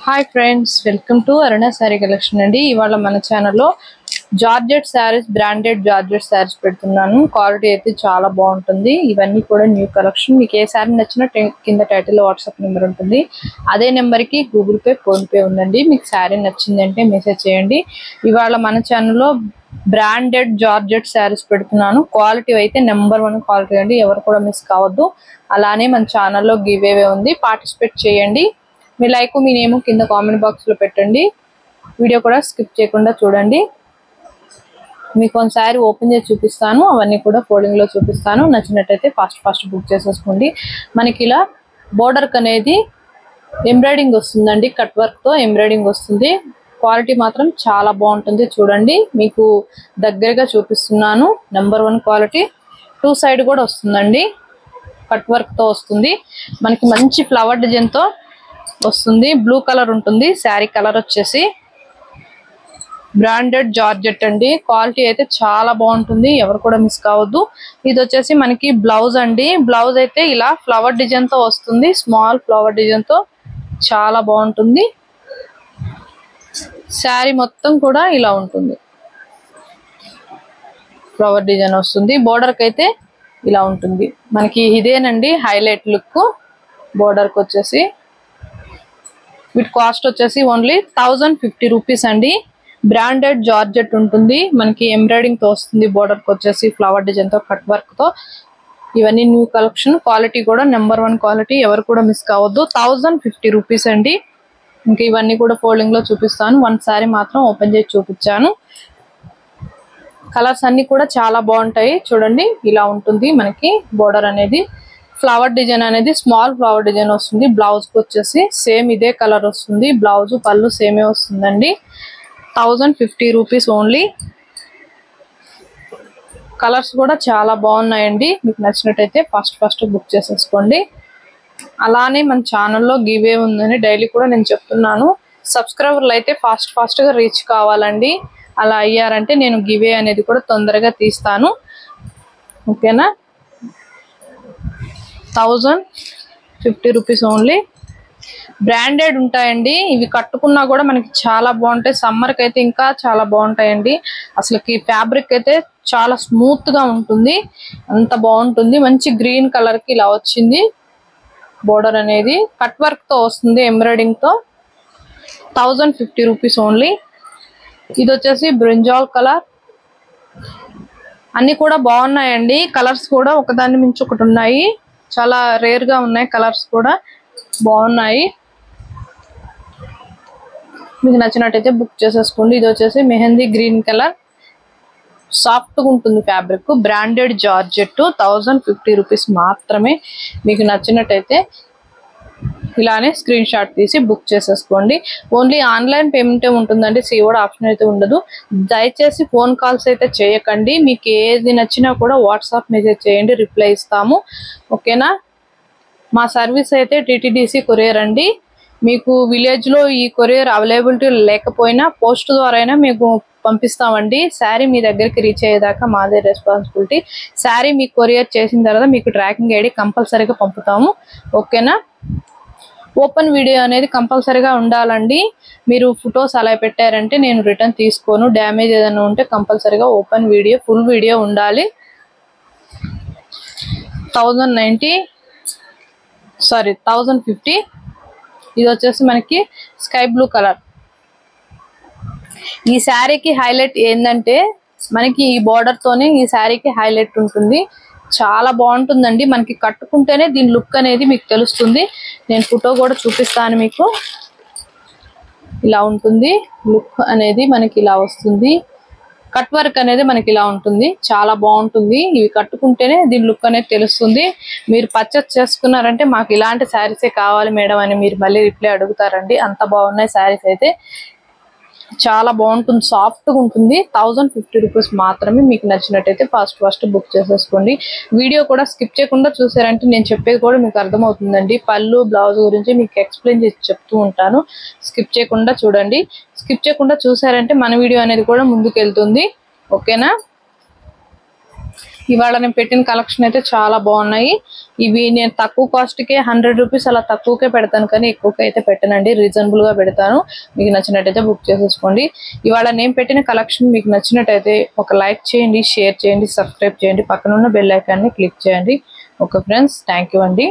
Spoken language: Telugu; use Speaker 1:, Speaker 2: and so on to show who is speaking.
Speaker 1: Hi friends, welcome to Aruna sorry collection అండి. ఇవాళ మన ఛానల్లో georgette saris, branded georgette saris పెడుతున్నాను. క్వాలిటీ అయితే చాలా బాగుంటుంది. ఇవన్నీ కూడా న్యూ కలెక్షన్. మీకు ఏ శారీ నచ్చినా కింద టైటిల్లో వాట్సాప్ నెంబర్ ఉంటుంది. అదే నెంబర్కి గూగుల్ పే, ఫోన్పే ఉందండి. మీకు శారీ నచ్చిందంటే మెసేజ్ చేయండి. ఇవాళ మన ఛానల్లో బ్రాండెడ్ జార్జెట్ శారీస్ పెడుతున్నాను. క్వాలిటీ అయితే నెంబర్ 1 క్వాలిటీ అండి. ఎవరు కూడా మిస్ కావద్దు. అలానే మన ఛానల్లో గివ్ అవే ఉంది, పార్టిసిపేట్ చేయండి. మీ లైక్, మీ నేమ్ కింద కామెంట్ బాక్స్ లో పెట్టండి. వీడియో కూడా స్కిప్ చేయకుండా చూడండి. మీకు ఒకసారి ఓపెన్ చేసి చూపిస్తాను, అవన్నీ కూడా ఫోల్డింగ్ లో చూపిస్తాను. నచ్చినట్టయితే ఫాస్ట్ బుక్ చేసేసుకోండి. మనకి ఇలా బోర్డర్ అనేది ఎంబ్రాయిడింగ్ వస్తుందండి, కట్ వర్క్ తో ఎంబ్రాయిడింగ్ వస్తుంది. క్వాలిటీ మాత్రం చాలా బాగుంటుంది. చూడండి, మీకు దగ్గరగా చూపిస్తున్నాను. Number 1 quality. 2 సైడ్ కూడా వస్తుందండి, కట్ వర్క్ తో వస్తుంది. మనకి మంచి ఫ్లవర్ డిజైన్ తో వస్తుంది. బ్లూ కలర్ ఉంటుంది. శారీ కలర్ వచ్చేసి బ్రాండెడ్ జార్జెట్ అండి. క్వాలిటీ అయితే చాలా బాగుంటుంది. ఎవరు కూడా మిస్ కావద్దు. ఇది వచ్చేసి మనకి బ్లౌజ్ అండి. బ్లౌజ్ అయితే ఇలా ఫ్లవర్ డిజైన్ తో వస్తుంది. స్మాల్ ఫ్లవర్ డిజైన్ తో చాలా బాగుంటుంది. శారీ మొత్తం కూడా ఇలా ఉంటుంది. ఫ్లవర్ డిజైన్ వస్తుంది. బోర్డర్ కి అయితే ఇలా ఉంటుంది. మనకి ఇదేనండి హైలైట్ లుక్. బోర్డర్ కి వచ్చేసి వీటి కాస్ట్ వచ్చేసి ఓన్లీ 1050 రూపీస్ అండి. బ్రాండెడ్ జార్జెట్ ఉంటుంది. మనకి ఎంబ్రాయిడింగ్ తో వస్తుంది. బోర్డర్ కి వచ్చేసి ఫ్లవర్ డిజైన్ తో, కట్ వర్క్ తో. ఇవన్నీ న్యూ కలెక్షన్. క్వాలిటీ కూడా నెంబర్ 1 క్వాలిటీ. ఎవరు కూడా మిస్ కావద్దు. 1050 రూపీస్ అండి. ఇంకా ఇవన్నీ కూడా ఫోల్డింగ్ లో చూపిస్తాను. వన్ సారీ మాత్రం ఓపెన్ చేసి చూపించాను. కలర్స్ అన్ని కూడా చాలా బాగుంటాయి. చూడండి, ఇలా ఉంటుంది మనకి బోర్డర్ అనేది. ఫ్లవర్ డిజైన్ అనేది స్మాల్ ఫ్లవర్ డిజైన్ వస్తుంది. బ్లౌజ్ కి వచ్చేసి సేమ్ ఇదే కలర్ వస్తుంది. బ్లౌజ్, పళ్ళు సేమే వస్తుందండి. 1050 రూపీస్ ఓన్లీ. కలర్స్ కూడా చాలా బాగున్నాయండి. మీకు నచ్చినట్టయితే ఫస్ట్ బుక్ చేసేసుకోండి. అలానే మన ఛానల్లో గివ్ అవే ఉందని డైలీ కూడా నేను చెప్తున్నాను. సబ్స్క్రైబర్లు అయితే ఫాస్ట్ గా రీచ్ కావాలండి. అలా అయ్యారంటే నేను గివ్ అవే అనేది కూడా తొందరగా తీస్తాను. ఓకేనా? 1050 రూపీస్ ఓన్లీ. బ్రాండెడ్ ఉంటాయండి. ఇవి కట్టుకున్నా కూడా మనకి చాలా బాగుంటాయి. సమ్మర్ కి అయితే ఇంకా చాలా బాగుంటాయండి. అసలుకి ఫ్యాబ్రిక్ అయితే చాలా స్మూత్ గా ఉంటుంది. అంత బాగుంటుంది. మంచి గ్రీన్ కలర్ కి ఇలా వచ్చింది. బోర్డర్ అనేది కట్ వర్క్ తో వస్తుంది, ఎంబ్రాయిడింగ్ తో. 1050 రూపీస్ ఓన్లీ. ఇది వచ్చేసి బ్రింజాల్ కలర్. అన్ని కూడా బాగున్నాయండి. కలర్స్ కూడా ఒకదాన్ని మించి ఒకటి ఉన్నాయి. చాలా రేర్ గా ఉన్నాయి. కలర్స్ కూడా బాగున్నాయి. మీకు నచ్చినట్టయితే బుక్ చేసేసుకోండి. ఇది వచ్చేసి మెహందీ గ్రీన్ కలర్. సాఫ్ట్ గా ఉంటుంది ఫ్యాబ్రిక్. Branded georgette. 1050 రూపీస్ మాత్రమే. మీకు నచ్చినట్టయితే ఇలానే స్క్రీన్ షాట్ తీసి బుక్ చేసేసుకోండి. ఓన్లీ ఆన్లైన్ పేమెంటే ఉంటుందండి. సీఓడి ఆప్షన్ అయితే ఉండదు. దయచేసి ఫోన్ కాల్స్ అయితే చేయకండి. మీకు ఏది నచ్చినా కూడా వాట్సాప్ మెసేజ్ చేయండి, రిప్లై ఇస్తాము. ఓకేనా? మా సర్వీస్ అయితే టీటీడీసీ కొరియర్ అండి. మీకు విలేజ్ లో ఈ కొరియర్ అవైలబిలిటీ లేకపోయినా పోస్ట్ ద్వారా అయినా మీకు పంపిస్తామండి. శారీ మీ దగ్గరికి రీచ్ అయ్యేదాకా మాదే రెస్పాన్సిబిలిటీ. శారీ మీకు కొరియర్ చేసిన తర్వాత మీకు ట్రాకింగ్ ఐడి కంపల్సరీగా పంపుతాము. ఓకేనా? ఓపెన్ వీడియో అనేది కంపల్సరీగా ఉండాలండి. మీరు ఫొటోస్ అలా పెట్టారంటే నేను రిటర్న్ తీసుకోను. డ్యామేజ్ ఏదైనా ఉంటే కంపల్సరీగా ఓపెన్ వీడియో, ఫుల్ వీడియో ఉండాలి. 1050. ఇది వచ్చేసి మనకి స్కై బ్లూ కలర్. ఈ శారీకి హైలైట్ ఏంటంటే మనకి ఈ బోర్డర్ తోనే ఈ శారీకి హైలైట్ ఉంటుంది. చాలా బాగుంటుందండి. మనకి కట్టుకుంటేనే దీని లుక్ అనేది మీకు తెలుస్తుంది. నేను ఫోటో కూడా చూపిస్తాను మీకు. ఇలా ఉంటుంది లుక్ అనేది. మనకి ఇలా వస్తుంది. కట్ వర్క్ అనేది మనకి ఇలా ఉంటుంది. చాలా బాగుంటుంది. ఇవి కట్టుకుంటేనే దీని లుక్ అనేది తెలుస్తుంది. మీరు పర్చేస్ చేసుకున్నారంటే మాకు ఇలాంటి శారీసే కావాలి మేడం అని మీరు మళ్ళీ రిప్లై అడుగుతారండి. అంత బాగున్నాయి శారీస్ అయితే. చాలా బాగుంటుంది. సాఫ్ట్ గా ఉంటుంది. 1050 రూపీస్ మాత్రమే. మీకు నచ్చినట్టయితే ఫస్ట్ బుక్ చేసేసుకోండి. వీడియో కూడా స్కిప్ చేయకుండా చూసారంటే నేను చెప్పేది కూడా మీకు అర్థమవుతుందండి. పళ్ళు, బ్లౌజ్ గురించి మీకు ఎక్స్ప్లెయిన్ చేసి చెప్తూ ఉంటాను. స్కిప్ చేయకుండా చూడండి. స్కిప్ చేయకుండా చూసారంటే మన వీడియో అనేది కూడా ముందుకు వెళ్తుంది. ఓకేనా? ఇవాళ నేను పెట్టిన కలెక్షన్ అయితే చాలా బాగున్నాయి. ఇవి నేను తక్కువ కాస్ట్ కే 100 రూపీస్ అలా తక్కువకే పెడతాను, కానీ ఎక్కువగా అయితే పెట్టనండి, రీజనబుల్ గా పెడతాను. మీకు నచ్చినట్టయితే బుక్ చేసేసుకోండి. ఇవాళ నేను పెట్టిన కలెక్షన్ మీకు నచ్చినట్టయితే ఒక లైక్ చేయండి, షేర్ చేయండి, సబ్స్క్రైబ్ చేయండి, పక్కన ఉన్న బెల్ ఐకాన్ ని క్లిక్ చేయండి. ఓకే ఫ్రెండ్స్, థ్యాంక్ యూ అండి.